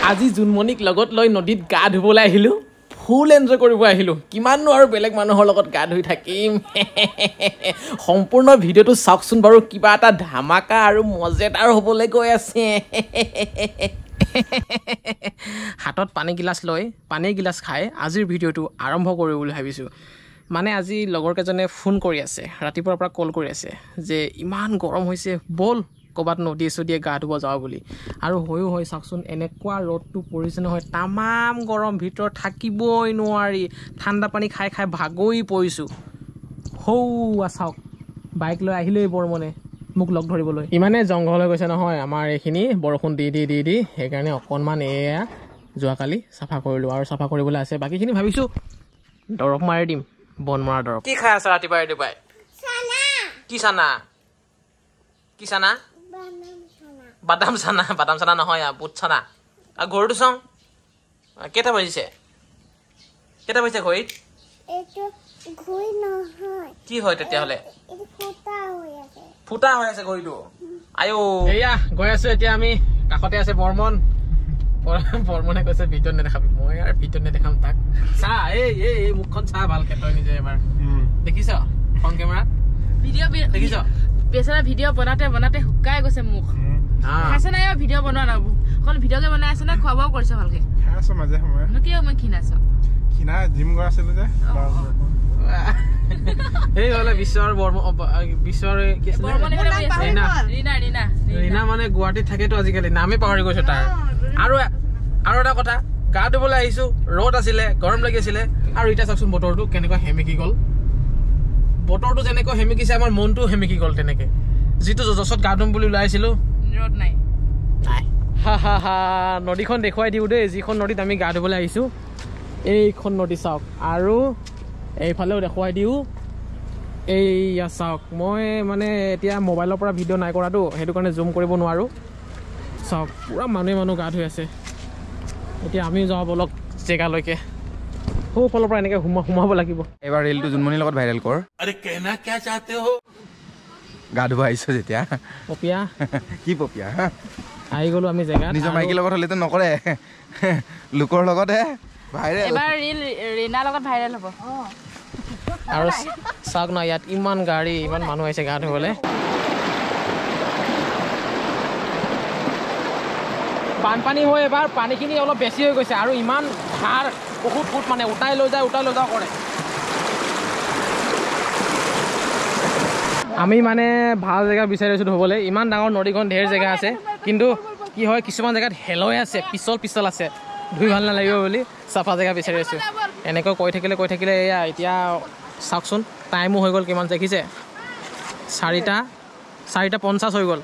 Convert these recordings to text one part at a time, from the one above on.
আজি জুনমণিক লগত লৈ নদীত গা ধুবলৈ আহিলো ফুল এনজয় কৰিব আহিলো কিমাননো আৰু বেলেগ মানুহৰ লগত গা ধুই থাকিম সম্পূৰ্ণ ভিডিঅ'টো চাওকচোন বাৰু কিবা এটা ধামাকা আৰু মজেদাৰ হ'বলৈ গৈ আছে হাতত পানী গিলাচ লৈ পানী গিলাচ খাই আজিৰ ভিডিঅ'টো আৰম্ভ কৰিব বুলি ভাবিছোঁ মানে আজি লগৰ কেজনে ফোন কৰি আছে ৰাতিপুৱাৰ পৰা কল কৰি আছে যে ইমান গৰম হৈছে বল ক'বাত নদী চদিয়ে গা ধুব যাওঁ বুলি আৰু হৈও হয় চাওকচোন এনেকুৱা ৰ'দটো পৰিছে নহয় তামাম গৰম ভিতৰত থাকিবই নোৱাৰি ঠাণ্ডা পানী খাই খাই ভাগৰি পৰিছোঁ হৌৱা চাওক বাইক লৈ আহিলেই বৰমনে মোক লগ ধৰিবলৈ ইমানে জংঘল হৈ গৈছে নহয় আমাৰ এইখিনি বৰষুণ দি সেইকাৰণে অকণমান এয়া যোৱাকালি চাফা কৰিলোঁ আৰু চাফা কৰিবলৈ আছে বাকীখিনি ভাবিছোঁ দৰৱ মাৰি দিম বন মৰা দৰৱ কি খাই আছে ৰাতিপুৱাই কি চানা কি চানা বাদাম চানা নহয় বুট চানা আৰু ঘৰটো চাওঁ কেইটা বাজিছে ঘড়ীত কি হয় তেতিয়াহ'লে ফুটা হৈ আছে ঘড়ীটো আয়ো এয়া গৈ আছো এতিয়া আমি কাষতে আছে বৰ্মনে কৈছে ভিডিঅ'ত নেদেখাবি মই আৰু ভিডিঅ'ত নেদেখাম তাক চা এই মুখখন চা ভালকে তই নিজে এবাৰ দেখিছ ফোন কেমেৰাত ভিডিঅ' দেখিছ বেচাৰা ভিডিঅ' বনাতে শুকাই গৈছে মুখ খাইছে নাই ভিডিঅ' বনোৱা নাই অকল ভিডিঅ'কে বনাই আছে না খোৱা বোৱাও কৰিছে ভালকে খাই আছো মাজে সময়ে কিয় মই খিনা জিম গৈ আছিলো যে এই হলে বিশ্বৰ ৰীনা মানে গুৱাহাটীত থাকেতো আজিকালি নামেই পাহৰি গৈছো তাৰ আৰু এটা কথা গা ধুবলৈ আহিছো ৰ'দ আছিলে গৰম লাগি আছিলে আৰু এতিয়া চাওকচোন বতৰটো কেনেকুৱা সেমেকি গ'ল বতৰটো যেনেকৈ সেমেকিছে আমাৰ মনটো সেমেকি গ'ল তেনেকে যিটো জছত গা ধুম বুলি ওলাই আহিছিলো ৰ'দ নাই নদীখন দেখুৱাই দিওঁ দেই যিখন নদীত আমি গা ধুবলৈ আহিছোঁ এইখন নদী চাওক আৰু এইফালেও দেখুৱাই দিওঁ এইয়া চাওক মই মানে এতিয়া মোবাইলৰ পৰা ভিডিঅ' নাই কৰাটো সেইটো কাৰণে জুম কৰিব নোৱাৰোঁ চাওক পূৰা মানুহ গা ধুই আছে এতিয়া আমিও যাওঁ বলক জেগালৈকে সোঁফালৰ পৰা এনেকৈ সোমাব লাগিব এবাৰ ৰিলটো জুনমণিৰ লগত ভাইৰেল কৰ গা ধুব আহিছোঁ যেতিয়া পপিয়া কি পপিয়া আহি গ'লো আমি জেগাত নিজৰ মাইকীৰ লগত হ'লেতো নকৰে লোকৰ লগতহে ভাইৰেল এবাৰ ৰিল ৰীণাৰ লগত ভাইৰেল হ'ব আৰু চাওক না ইয়াত ইমান গাড়ী ইমান মানুহ আহিছে গা ধুবলৈ বানপানী হৈ এবাৰ পানীখিনি অলপ বেছি হৈ গৈছে আৰু ইমান ধাৰ বহুত ফুট মানে উঠাই লৈ যাওঁ কৰে আমি মানে ভাল জেগা বিচাৰি আছোঁ ধুবলৈ ইমান ডাঙৰ নদীখন ঢেৰ জেগা আছে কিন্তু কি হয় কিছুমান জেগাত হেলই আছে পিছল আছে ধুই ভাল নালাগিব বুলি চাফা জেগা বিচাৰি আছোঁ এনেকৈ কৈ থাকিলে এয়া এতিয়া চাওকচোন টাইমো হৈ গ'ল কিমান দেখিছে 4:50 হৈ গ'ল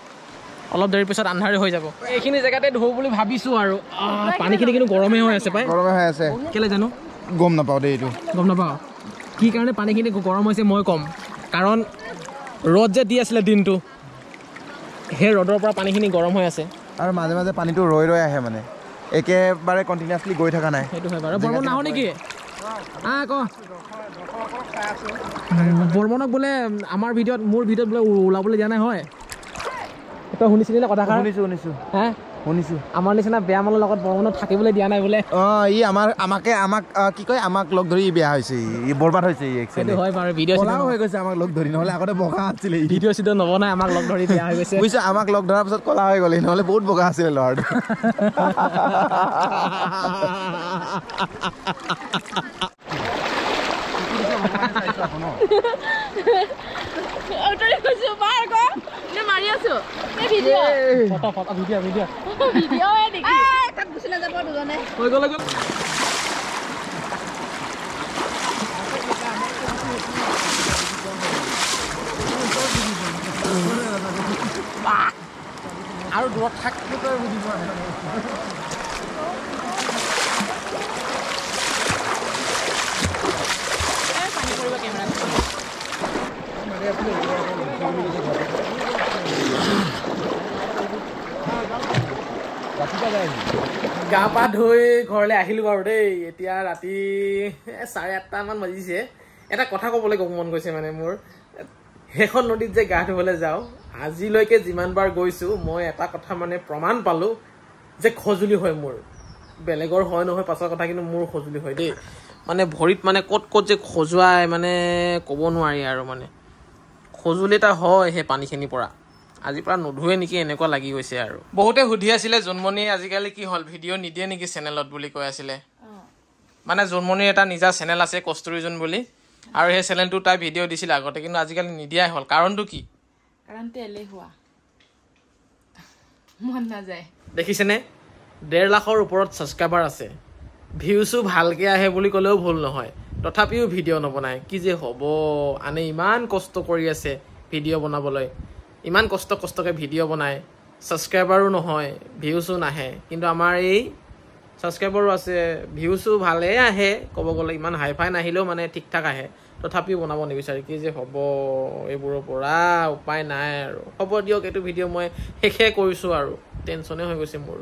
অলপ দেৰি পিছত আন্ধাৰে হৈ যাব এইখিনি জেগাতে ধুওঁ বুলি ভাবিছোঁ আৰু পানীখিনি কিন্তু গৰমে হৈ আছে কেলৈ জানো গম নাপাওঁ দেই এইটো গম নাপাওঁ কি কাৰণে পানীখিনি গৰম হৈছে মই ক'ম কাৰণ ৰ'দ যে দি আছিলে দিনটো সেই ৰ'দৰ পৰা পানীখিনি গৰম হৈ আছে আৰু মাজে মাজে পানীটো ৰৈ আহে মানে একেবাৰে কণ্টিনিউৱাছলি গৈ থকা নাই সেইটো হয় বাৰু বৰ্মন নাহো নেকি বৰ্মনক বোলে মোৰ ভিডিঅ'ত বোলে ওলাবলৈ দিয়া নাই হয় তই শুনিছিলি নে কথাষাৰ শুনিছোঁ শুনিছোঁ আমাৰ নিচিনা বেয়া মানুহৰ লগত বৰ্মনত থাকিবলৈ দিয়া নাই বোলে ই আমাক কি কয় আমাক লগ ধৰি বেয়া হৈছে ই বৰবাদ হৈছে সেইটো হয় বাৰু ভিডিঅ' হৈ গৈছে আমাক লগ ধৰি নহ'লে আগতে বগা আছিলে ভিডিঅ' চিডিঅ' নবনাই আমাক লগ ধৰি বেয়া হৈ গৈছে বুজিছোঁ আমাক লগ ধৰাৰ পিছত ক'লা হৈ গ'লে নহ'লে বহুত বগা আছিলে ল'ৰাটো মাৰি আছো ভিডিঅ' তাত গুচি নাযাব দুজনে হৈ গ'ল আৰু দূৰত থাকিব বুজিব পানী কৰিব কেমেৰা গা পা ধুই ঘৰলৈ আহিলোঁ বাৰু দেই এতিয়া ৰাতি 8:30মান বাজিছে এটা কথা ক'বলৈ মন গৈছে মানে মোৰ সেইখন নদীত যে গা ধুবলৈ যাওঁ আজিলৈকে যিমানবাৰ গৈছোঁ মই এটা কথা মানে প্ৰমাণ পালোঁ যে খজুলি হয় মোৰ বেলেগৰ হয় নহয় পাছৰ কথা, কিন্তু মোৰ খজুলি হয় দেই। মানে ভৰিত মানে ক'ত ক'ত যে খজুৱাই মানে ক'ব নোৱাৰি আৰু মানে খজুলি এটা হয় সেই পানীখিনিৰ পৰা। আজিৰ পৰা নুধুৱে নেকি এনেকুৱা লাগি গৈছে আৰু। বহুতে সুধি আছিলে জোনমণি আজিকালি কি হ'ল, ভিডিঅ' নিদিয়ে নেকি চেনেলত বুলি কৈ আছিলে। মানে জোনমণিৰ এটা নিজা চেনেল আছে কস্তুৰী জোন বুলি, আৰু সেই চেনেলটো তাই ভিডিঅ' দিছিলে আগতে, কিন্তু আজিকালি নিদিয়াই হ'ল। কাৰণটো কি? কাৰণটো এলেহুৱা, মন নাযায়। দেখিছেনে 1.5 লাখৰ ওপৰত ছাবস্ক্ৰাইবাৰ আছে, ভিউজো ভালকৈ আহে বুলি ক'লেও ভুল নহয়, তথাপিও ভিডিঅ' নবনায়। কি যে হ'ব, আনে ইমান কষ্ট কৰি আছে ভিডিঅ' বনাবলৈ, ইমান কষ্টকৈ ভিডিঅ' বনায়, ছাবস্ক্ৰাইবাৰো নহয়, ভিউজো নাহে। কিন্তু আমাৰ এই ছাবস্ক্ৰাইবাৰো আছে, ভিউজো ভালেই আহে ক'ব গ'লে, ইমান হাই ফাই নাহিলেও মানে ঠিক ঠাক আহে, তথাপিও বনাব নিবিচাৰে। কি যে হ'ব এইবোৰৰ পৰা, উপায় নাই আৰু। হ'ব দিয়ক, এইটো ভিডিঅ' মই শেষে কৰিছোঁ আৰু টেনশ্যনে হৈ গৈছে মোৰ।